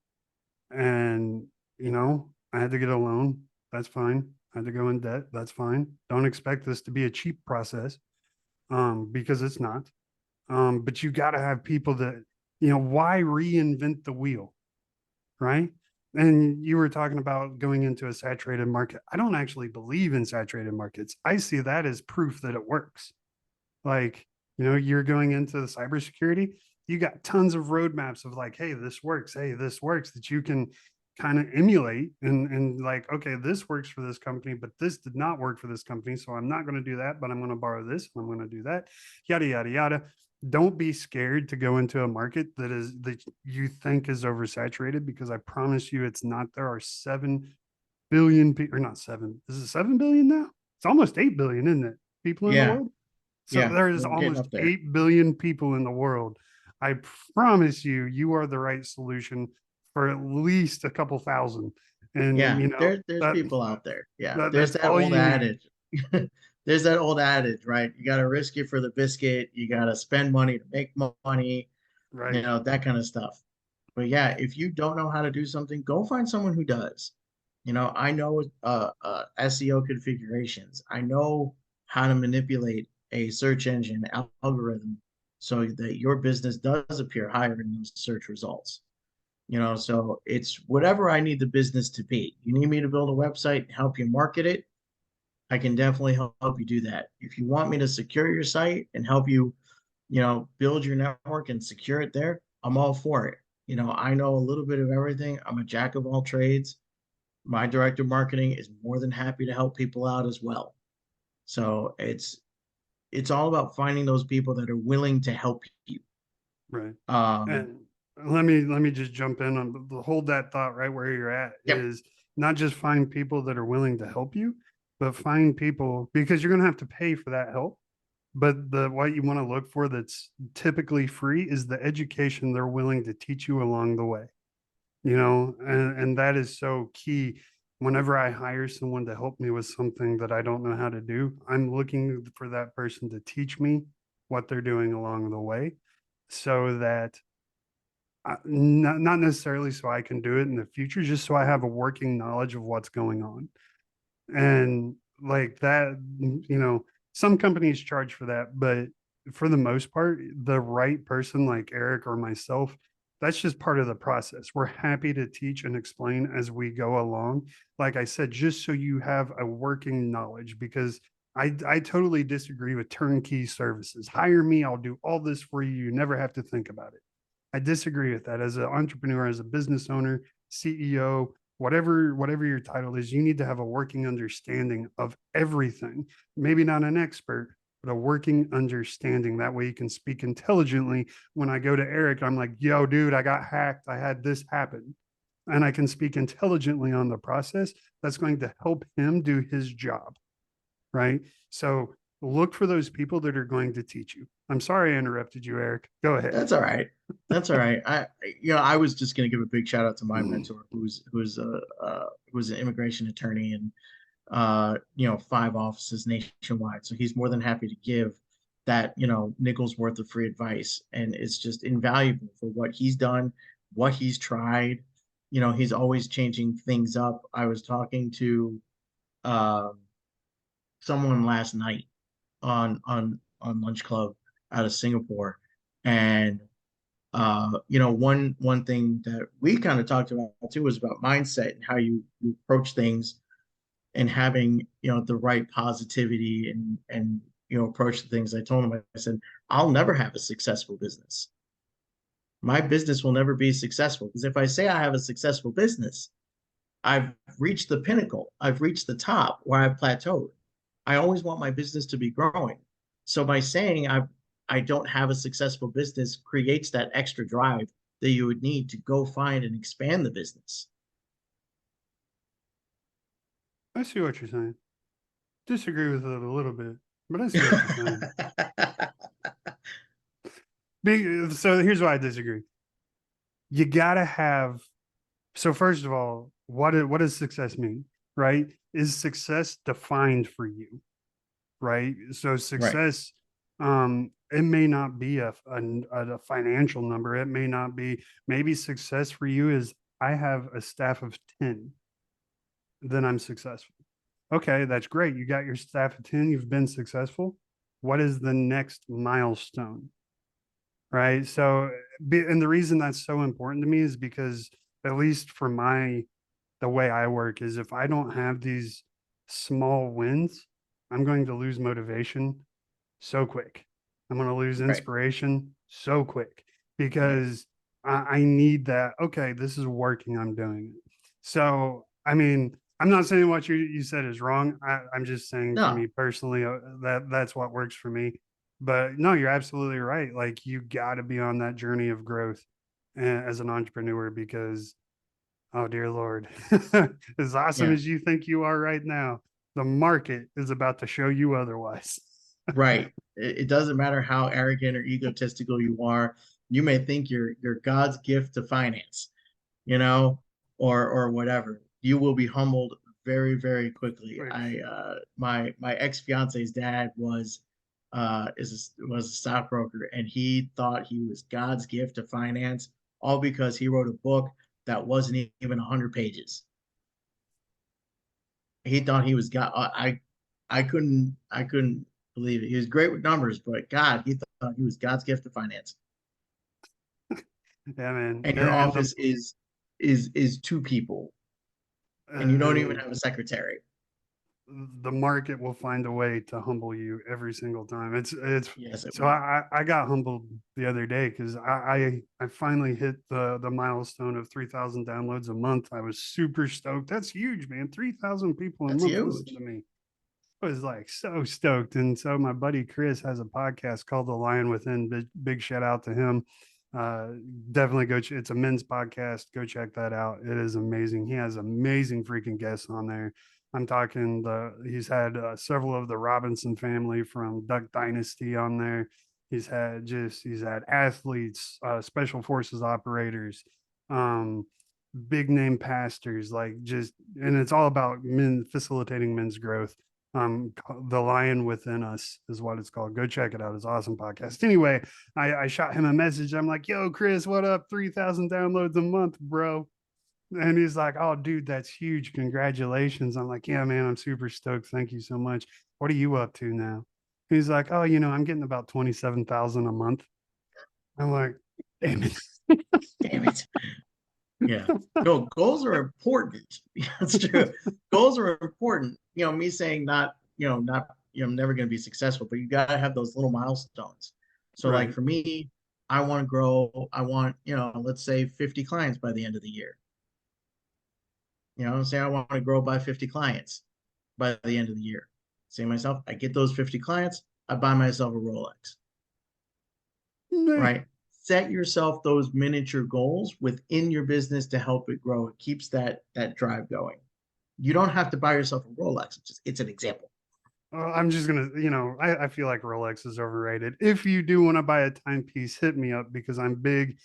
And I had to get a loan. That's fine. I had to go in debt. That's fine. Don't expect this to be a cheap process. because it's not. But you got to have people that, you know, why reinvent the wheel, right? And you were talking about going into a saturated market. I don't actually believe in saturated markets. I see that as proof that it works. Like, you know, you're going into the cybersecurity, you got tons of roadmaps of like, hey, this works, hey, this works, that you can kind of emulate and like, okay, this works for this company, but this did not work for this company. So I'm not going to do that, but I'm going to borrow this, and I'm going to do that, yada, yada, yada. Don't be scared to go into a market that you think is oversaturated, because I promise you it's not. There are 7 billion people, or not seven. Is it 7 billion now? It's almost 8 billion, isn't it? People in the Yeah, world. So yeah, there is we're getting almost up there. 8 billion people in the world. I promise you, you are the right solution for at least a couple thousand. And Yeah, you know, there's people out there. Yeah, there's that's that all old you need. adage. There's that old adage, right? You got to risk it for the biscuit. You got to spend money to make money, Right. that kind of stuff. But yeah, if you don't know how to do something, go find someone who does. I know SEO configurations. I know how to manipulate a search engine algorithm so that your business does appear higher in those search results. So it's whatever I need the business to be. You need me to build a website, help you market it, I can definitely help you do that. If you want me to secure your site and help you, build your network and secure it there, I'm all for it. I know a little bit of everything. I'm a jack of all trades. My director of marketing is more than happy to help people out as well. So it's all about finding those people that are willing to help you. Right. Um, And let me just jump in on hold that thought right where you're at. yep. Is not just find people that are willing to help you, but find people, because you're going to have to pay for that help. But the what you want to look for that's typically free is the education they're willing to teach you along the way. You know, and that is so key. Whenever I hire someone to help me with something that I don't know how to do, I'm looking for that person to teach me what they're doing along the way, so that not necessarily so I can do it in the future, just so I have a working knowledge of what's going on. And like that, some companies charge for that, but for the most part, the right person like Eric or myself, that's just part of the process. We're happy to teach and explain as we go along. Like I said, just so you have a working knowledge, because I totally disagree with turnkey services. Hire me, I'll do all this for you. You never have to think about it. I disagree with that. As an entrepreneur, as a business owner, CEO, whatever your title is, you need to have a working understanding of everything. Maybe not an expert, but a working understanding. That way you can speak intelligently. When I go to Eric, I'm like, yo, dude, I got hacked. I had this happen. And I can speak intelligently on the process. That's going to help him do his job. Right. So look for those people that are going to teach you. I'm sorry I interrupted you, Eric. Go ahead. That's all right. That's all right. I was just going to give a big shout out to my mentor, who's an immigration attorney and 5 offices nationwide. So he's more than happy to give that nickels worth of free advice, and it's just invaluable for what he's done, what he's tried. He's always changing things up. I was talking to um, someone last night on Lunch Club out of Singapore, and one thing that we kind of talked about too was about mindset and how you approach things and having the right positivity and approach the things. I told him, I said, I'll never have a successful business. My business will never be successful, because if I say I have a successful business, I've reached the pinnacle, I've reached the top where I've plateaued. I always want my business to be growing. So by saying I don't have a successful business creates that extra drive that you would need to go find and expand the business. I see what you're saying. Disagree with it a little bit, but I see what you're saying. So here's why I disagree. You gotta have. So first of all, what does success mean? Right? Is success defined for you? Right? So Right. success, it may not be a financial number. It may not be. Maybe success for you is I have a staff of 10. Then I'm successful. Okay, that's great. You got your staff of 10. You've been successful. what is the next milestone? Right. So, and the reason that's so important to me is because, at least for the way I work, is if I don't have these small wins, I'm going to lose motivation so quick. I'm going to lose Right. inspiration so quick Yeah. because I need that. Okay, this is working. I'm doing it. So, I mean, I'm not saying what you said is wrong. I'm just saying for No. me personally, that's what works for me. But no, you're absolutely right. Like you got to be on that journey of growth as an entrepreneur because, oh dear Lord, as awesome Yeah. as you think you are right now, the market is about to show you otherwise. Right. It doesn't matter how arrogant or egotistical you are. You may think you're God's gift to finance, you know, or whatever. You will be humbled very, very quickly. Right. My ex-fiance's dad was a stockbroker, and he thought he was God's gift to finance, all because he wrote a book that wasn't even 100 pages. He thought he was God. I couldn't believe it. He was great with numbers, but God, he thought he was God's gift to finance. Yeah, man. And your And the office is two people, and you don't even and have a secretary. the market will find a way to humble you every single time. It's Yes, it so will. I got humbled the other day because I finally hit the milestone of 3,000 downloads a month. I was super stoked. That's huge, man. 3,000 people a That's month listen to huge. me. I was like so stoked. And so my buddy Chris has a podcast called The Lion Within. Big shout out to him. Uh, Definitely go. It's a men's podcast. Go check that out. It is amazing. He has amazing freaking guests on there. I'm talking he's had several of the Robinson family from Duck Dynasty on there. He's had athletes, special forces operators, um, big name pastors, like just, and it's all about men facilitating men's growth. The Lion Within Us is what it's called. Go check it out. It's an awesome podcast. Anyway, I shot him a message. I'm like, yo, Chris, what up? 3,000 downloads a month, bro. And he's like, oh, dude, that's huge. Congratulations. I'm like, yeah, man, I'm super stoked. Thank you so much. What are you up to now? He's like, oh, I'm getting about 27,000 a month. I'm like, damn it. Damn it. Yeah. No, goals are important. That's true. Goals are important. Me saying I'm never going to be successful, but you got to have those little milestones. So, like Right. for me, I want to grow. I want, let's say 50 clients by the end of the year. Say I want to grow by 50 clients by the end of the year. Say myself, I get those 50 clients, I buy myself a Rolex, Meh. right? Set yourself those miniature goals within your business to help it grow. It keeps that drive going. You don't have to buy yourself a Rolex. It's an example. I'm just gonna, I feel like Rolex is overrated. If you do want to buy a timepiece, hit me up because I'm big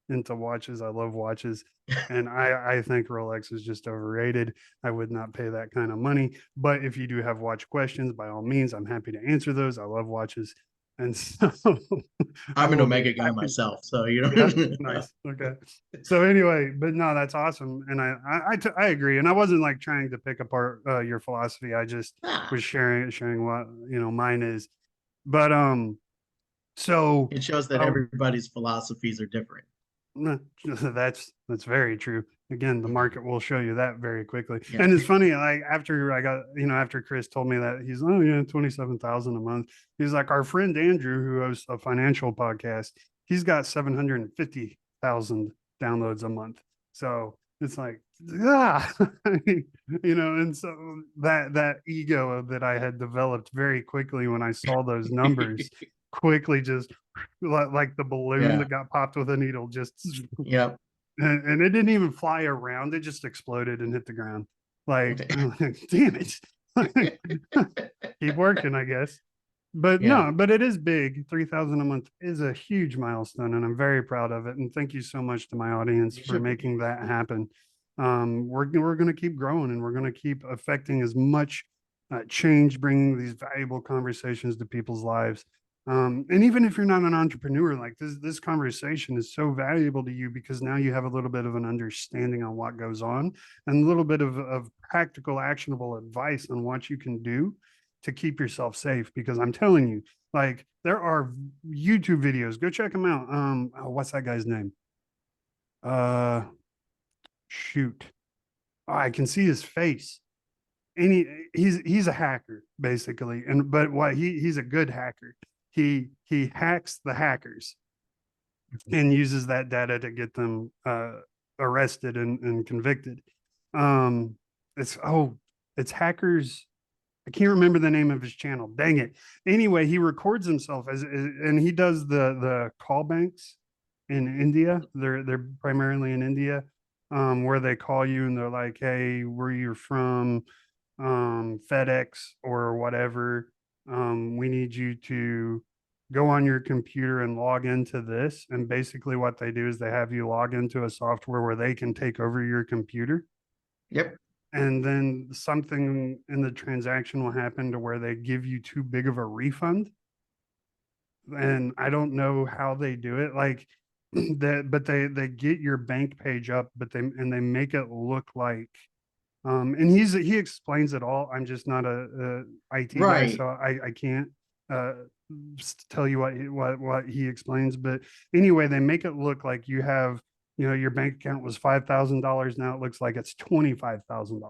into watches. I love watches. And I think Rolex is just overrated. I would not pay that kind of money. But if you do have watch questions, by all means, I'm happy to answer those. I love watches. And so I I'm an will be Omega guy happy. myself, so you Yeah, know. nice. Okay. So anyway, but no, that's awesome. And I agree. And I wasn't like trying to pick apart your philosophy. I just Ah, was sharing what, mine is. But so it shows that uh, everybody's philosophies are different. that's very true. Again, the Yeah, market will show you that very quickly. yeah. And it's funny, like after I got, after Chris told me that he's, oh yeah, 27,000 a month. He's like, our friend Andrew, who hosts a financial podcast, he's got 750,000 downloads a month. So it's like, yeah, and so that ego that I had developed very quickly when I saw those numbers quickly just like the balloon Yeah, that got popped with a needle, just yep. and it didn't even fly around; it just exploded and hit the ground. Like, damn it! Keep working, I guess. But Yeah, no, but it is big. 3,000 a month is a huge milestone, and I'm very proud of it. And thank you so much to my audience you for should be. making that happen. We're going to keep growing, and we're going to keep affecting as much change, bringing these valuable conversations to people's lives. And even if you're not an entrepreneur, like this conversation is so valuable to you because now you have a little bit of an understanding on what goes on and a little bit of practical, actionable advice on what you can do to keep yourself safe. Because I'm telling you, Like there are YouTube videos. Go check them out. What's that guy's name? Uh, shoot. Oh, I can see his face. And he's a hacker basically. And but what he's a good hacker. He hacks the hackers and uses that data to get them arrested and convicted. Um, it's it's hackers. I can't remember the name of his channel. Dang it. Anyway, he records himself and he does the call banks in India. They're primarily in India, where they call you and they're like, "Hey, where you're from, FedEx or whatever. We need you to go on your computer and log into this." And basically, what they do is they have you log into a software where they can take over your computer. Yep. And then something in the transaction will happen to where they give you too big of a refund. And I don't know how they do it. Like that, but they get your bank page up, but they make it look like and he explains it all. I'm just not a IT guy, Right. so I can't uh tell you what he explains. But anyway, they make it look like you have, your bank account was $5,000. Now it looks like it's $25,000.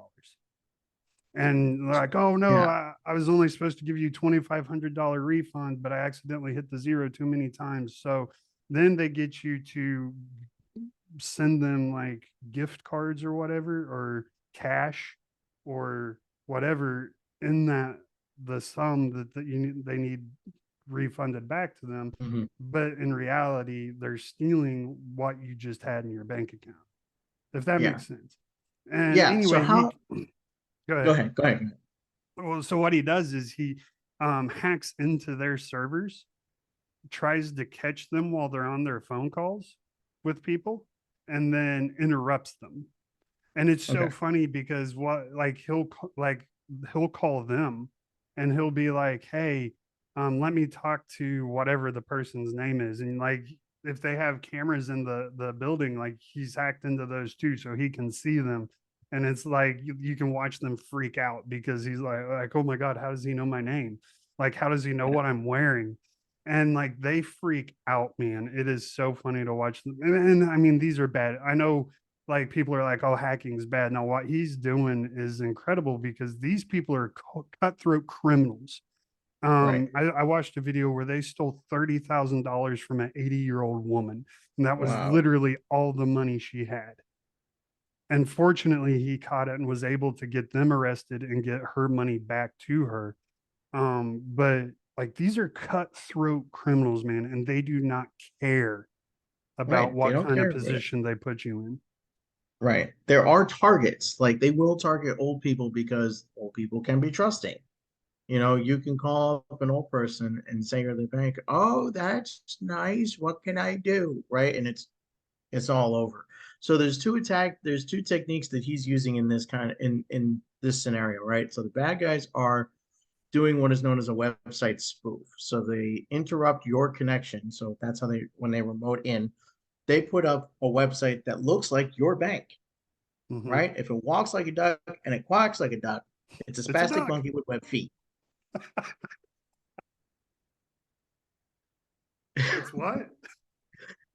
And like, oh no, Yeah. I was only supposed to give you $2,500 refund, but I accidentally hit the zero too many times. So then they get you to send them like gift cards or whatever, or cash or whatever in that the sum that they need refunded back to them. Mhm. But in reality, they're stealing what you just had in your bank account, if that Yeah. makes sense. And Yeah. So anyway, how, go go ahead. ahead. Go ahead. Well, so what he does is he hacks into their servers, tries to catch them while they're on their phone calls with people, and then interrupts them. And it's so Okay. funny because what like he'll call them and he'll be like, "Hey, let me talk to whatever the person's name is." And like if they have cameras in the building, like he's hacked into those too, so he can see them. And it's like you can watch them freak out because he's like, oh my God, how does he know my name? Like, how does he know Yeah. what I'm wearing? And like they freak out, man. It is so funny to watch them. And I mean, these are bad. I know like people are like, oh, hacking is bad. Now, what he's doing is incredible because these people are cutthroat criminals. Right. I watched a video where they stole $30,000 from an 80-year-old woman, and that was Wow. literally all the money she had. And fortunately, he caught it and was able to get them arrested and get her money back to her. But like these are cutthroat criminals, man, and they do not care about Right. They what don't kind of care. Right. position they put you in. Right. There are targets. Like they will target old people because old people can be trusting. You can call up an old person and say to the bank, "Oh, that's nice. What can I do?" Right? And it's all over. So there's two techniques that he's using in this in this scenario, right? So the bad guys are doing what is known as a website spoof. So they interrupt your connection. So that's how when they remote in, they put up a website that looks like your bank, Mm-hmm. right? If it walks like a duck and it quacks like a duck, it's a It's a spastic duck. monkey with web feet. It's what?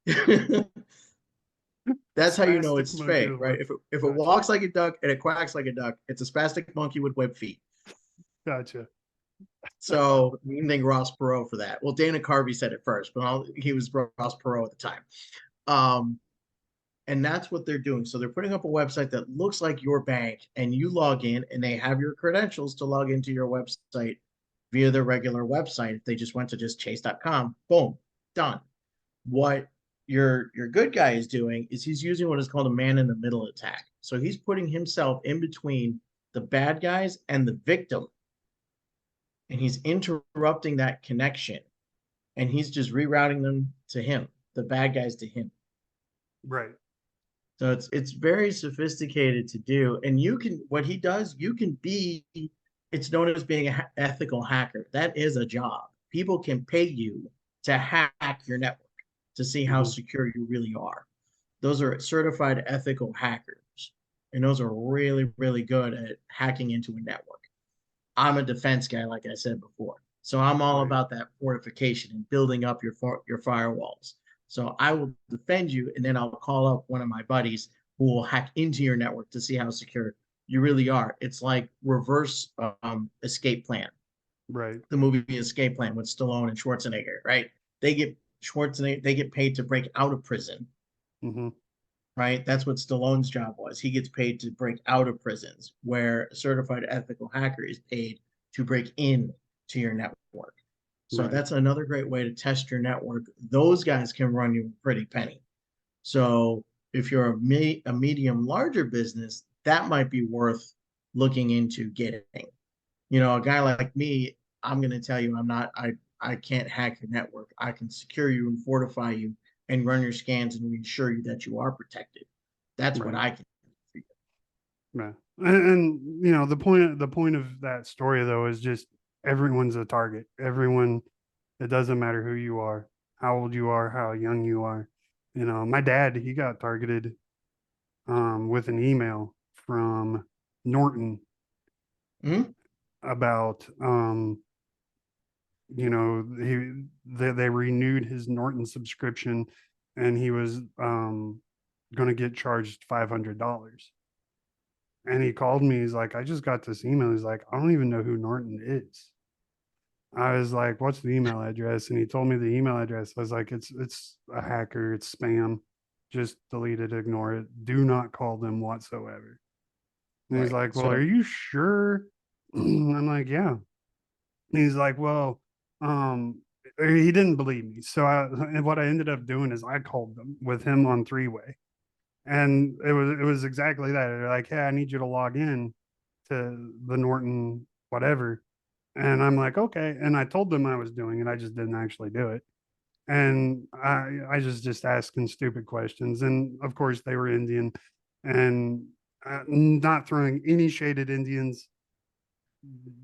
A That's how you know spastic it's monkey fake, with right? web. If it Gotcha. walks like a duck and it quacks like a duck, it's a spastic monkey with web feet. Gotcha. So you can thank Ross Perot for that. Well, Dana Carvey said it first, but he was Ross Perot at the time. Um, and that's what they're doing. So they're putting up a website that looks like your bank, and you log in, and they have your credentials to log into your website via their regular website. If they just went to just chase.com, boom, done. What your good guy is doing is he's using what is called a man in the middle attack. So he's putting himself in between the bad guys and the victim, and he's interrupting that connection, and he's just rerouting them to him, the bad guys to him. Right. So it's very sophisticated to do, and you can what he does, you can be. It's known as being an ethical hacker. That is a job. People can pay you to hack your network to see how Mm-hmm. secure you really are. Those are certified ethical hackers, and those are really, really good at hacking into a network. I'm a defense guy, like I said before. So I'm all Right. about that fortification and building up your firewalls. So I will defend you, and then I'll call up one of my buddies who will hack into your network to see how secure you really are. It's like reverse escape plan, Right. the movie Escape Plan with Stallone and Schwarzenegger, right? They get they get paid to break out of prison, Mm-hmm. right? That's what Stallone's job was. He gets paid to break out of prisons, where a certified ethical hacker is paid to break in to your network. So Right. that's another great way to test your network. Those guys can run you a pretty penny. So if you're a medium larger business, that might be worth looking into getting. A guy like me, I'm going to tell you, I can't hack your network. I can secure you and fortify you and run your scans and reassure you that you are protected. That's what Right. I can do for you. Yeah. And the point of that story though is just everyone's a target. Everyone, it doesn't matter who you are, how old you are, how young you are. My dad, he got targeted with an email from Norton Mhm. about they renewed his Norton subscription and he was going to get charged $500. And he called me. He's like, I just got this email. He's like, I don't even know who Norton is. I was like, what's the email address? And he told me the email address. I was like, it's a hacker, it's spam. Just delete it, ignore it. Do not call them whatsoever. And he's Right. like, well, are So, you sure? I'm like, yeah. He's like, well, he didn't believe me. And what I ended up doing is I called them with him on three-way. And it was exactly that. They're like, hey, I need you to log in to the Norton whatever. And I'm like, okay. And I told them I was doing it. I just didn't actually do it. And I just asking stupid questions. And of course they were Indian and not throwing any shade at Indians,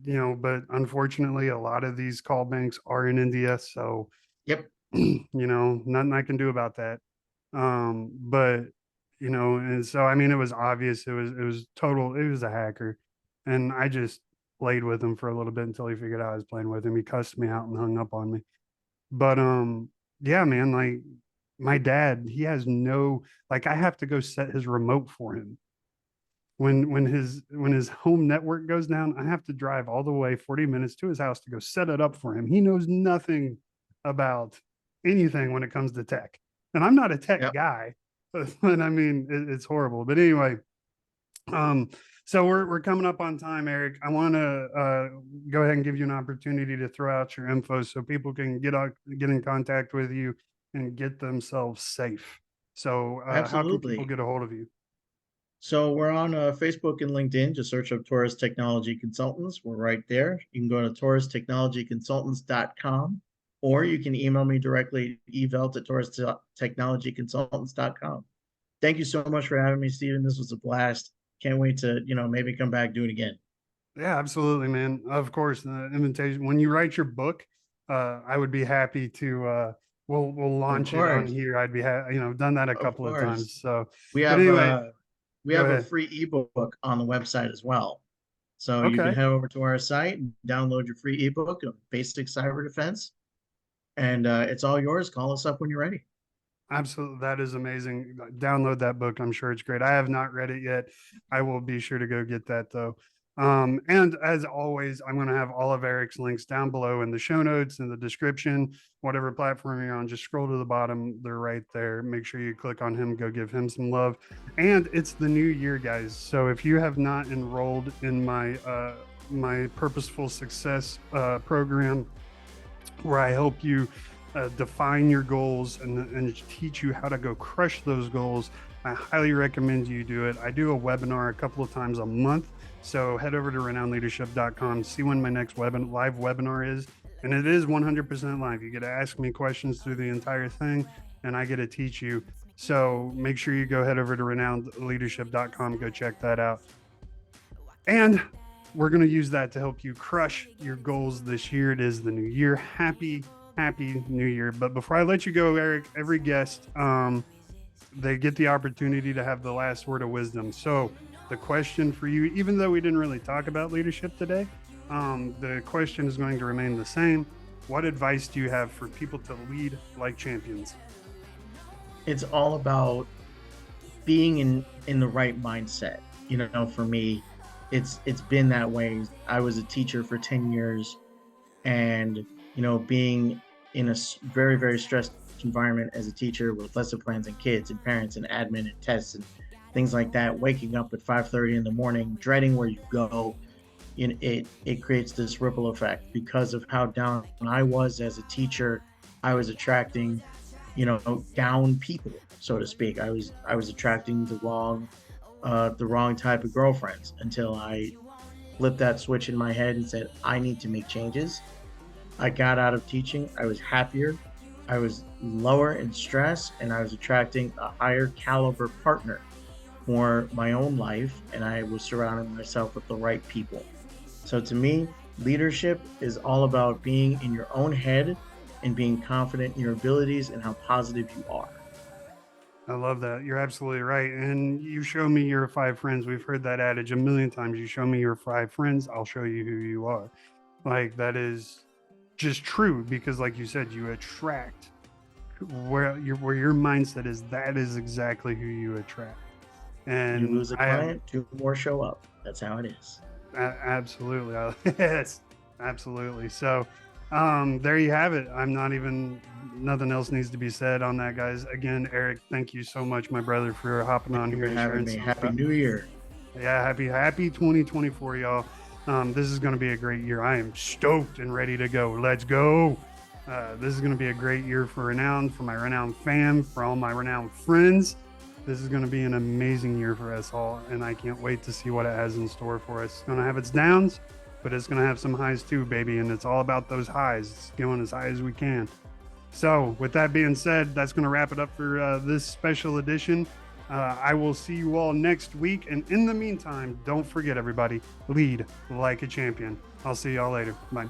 but unfortunately a lot of these call banks are in India. So, yep, nothing I can do about that. But and so I mean, it was obvious. It was a hacker, and I just played with him for a little bit until he figured out I was playing with him. He cussed me out and hung up on me. But yeah, man, like my dad, he has no like I have to go set his remote for him. When his home network goes down, I have to drive all the way 40 minutes to his house to go set it up for him. He knows nothing about anything when it comes to tech. And I'm not a tech yep, guy, but I mean it's horrible. But anyway, um, so we're coming up on time, Eric. I want to go ahead and give you an opportunity to throw out your info so people can get in contact with you and get themselves safe. So, how can people absolutely. get a hold of you? So we're on Facebook and LinkedIn. Just search up Taurus Technology Consultants. We're right there. You can go to taurustechnologyconsultants.com, or you can email me directly, evelt at taurustechnologyconsultants.com. Thank you so much for having me, Stephen. This was a blast. Can't wait to, maybe come back, do it again. Yeah, absolutely, man. Of course, the invitation. When you write your book, I would be happy to. We'll Of launch it on course. here. Done that a Of couple of course. times. So, We but have anyway, uh we go have a ahead. free ebook on the website as well. So you can Okay, head over to our site and download your free ebook of basic cyber defense. And it's all yours. Call us up when you're ready. absolutely, that is amazing. Download that book. I'm sure it's great. I have not read it yet. I will be sure to go get that though. And as always, I'm going to have all of Eric's links down below in the show notes in the description. Whatever platform you're on, just scroll to the bottom. They're right there. Make sure you click on him. Go give him some love. And it's the new year, guys. So if you have not enrolled in my purposeful success program, where I help you define your goals and teach you how to go crush those goals, I highly recommend you do it. I do a webinar a couple of times a month. So head over to renownleadership.com, see when my next live webinar is. And it is 100% live. You get to ask me questions through the entire thing, and I get to teach you. So make sure you go head over to renownleadership.com, go check that out. And we're going to use that to help you crush your goals this year. It is the new year. Happy new year. But before I let you go, Eric, every guest, they get the opportunity to have the last word of wisdom. So the question for you, even though we didn't really talk about leadership today, The question is going to remain the same. What advice do you have for people to lead like champions? It's all about being in the right mindset. You know, for me, it's been that way. I was a teacher for 10 years, and you know, being in a very very stressed environment as a teacher with lesson plans and kids and parents and admin and tests and things like that, waking up at 5:30 in the morning, dreading where you go, you know, it creates this ripple effect. Because of how down I was as a teacher, I was attracting, you know, down people, so to speak. I was attracting the wrong type of girlfriends, until I flipped that switch in my head and said, I need to make changes. I got out of teaching. I was happier. I was lower in stress, and I was attracting a higher caliber partner for my own life. And I was surrounding myself with the right people. So to me, leadership is all about being in your own head and being confident in your abilities and how positive you are. I love that. You're absolutely right. And you show me your five friends. We've heard that adage a million times. You show me your five friends, I'll show you who you are. Like, that is just true, because like you said, you attract where your mindset is. That is exactly who you attract. You And lose a client, two more show up. That's how it is. absolutely. Yes, absolutely. So, there you have it. I'm not even, nothing else needs to be said on that, guys. Again, Eric, thank you so much, my brother, for hopping on Thank you here for and having sharing me. some Happy stuff. New Year. Yeah, happy 2024, y'all. This is going to be a great year. I am stoked and ready to go. Let's go. This is going to be a great year for Renown, for my Renown fam, for all my Renown friends. This is going to be an amazing year for us all, and I can't wait to see what it has in store for us. It's going to have its downs, but it's going to have some highs too, baby, and it's all about those highs. It's going as high as we can. So, with that being said, that's going to wrap it up for this special edition. I will see you all next week. And in the meantime, don't forget, everybody, lead like a champion. I'll see y'all later. Bye.